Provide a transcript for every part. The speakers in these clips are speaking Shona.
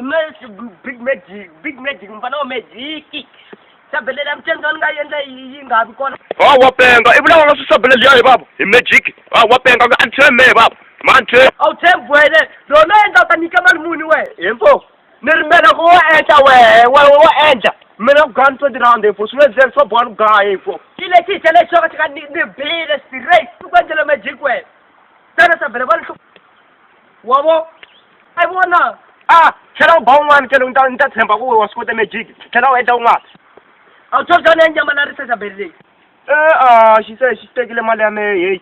no big magic mfana wa magic sabelela mtengani nga yenda yingabi kona wapenga ibula wanga sabelela yayi baba magic wapenga anteme baba manje awuthembwele lona enda utanika mali muni we yemfo nirimela ko enta we enta mina gan to dirande fo suwenze so bon guy fo ile titele shoka tika ni bile straight kwenzela magic we sana sabele balo wabo ayibona chela ubawungani ke nta themba ku wasikude magic chela wenda unga awuthozana inyama narisa sabele shitekile mali yame hey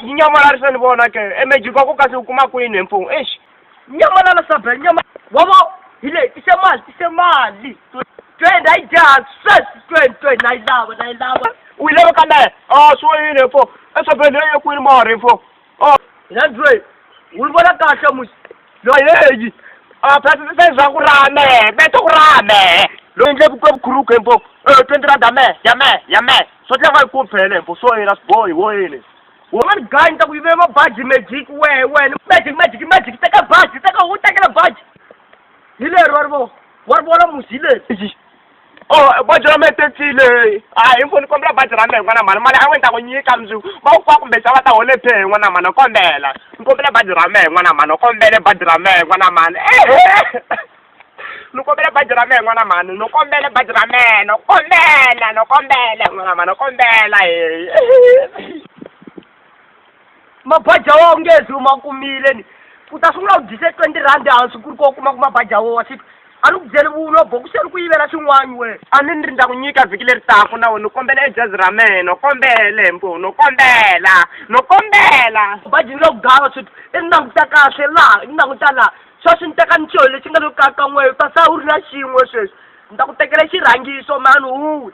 inyama narisa nibona ke magic kwako kasi ukuma kwini emfo nyama la sabele nyama wabo ile isemali twenda ija straight nailaba uyileba kana so yini fo esabele yekwini mare fo Andre, ulibona kahle musi. Lo yeyi. Phela senza kurame, bethu kurame. Lo indle kubukhuluke empo. 20 rand yame. So tla ga ikuphele empo. So yena boy woyini. Woman guy nta kuyibe ma badge magic wena. Magic teka badge, utakela badge. Ile warbo musi ile. Bajira metetsile imfoni kombela bajira ngwana mali awenta go nyika mzu ba ukwa kumbe sa bata ole phe ngwana mana kombela nkombela bajira ngwana mana kombele bajira ngwana mana nukombela bajira ngwana mana nukombela bajira nokombela ngwana mana kombela mabaja wa ngezi umakumile ni utasungula udise 20 rand hansi kuriko kuma baja wa siku alukuzela bulo bokusela kuyibela swin'wana we ani ndzi nda ku nyika vhiki leri taka na wena kombela ejazi ra mina kombele mpo no kombela baji lo gava swi inanguta kahle laha inanguta laha sweswi ni teka nixiho lexi nga lo kaka n'we ta sa u ri na xin'we sweswi ni ta ku tekela xirhangiso mani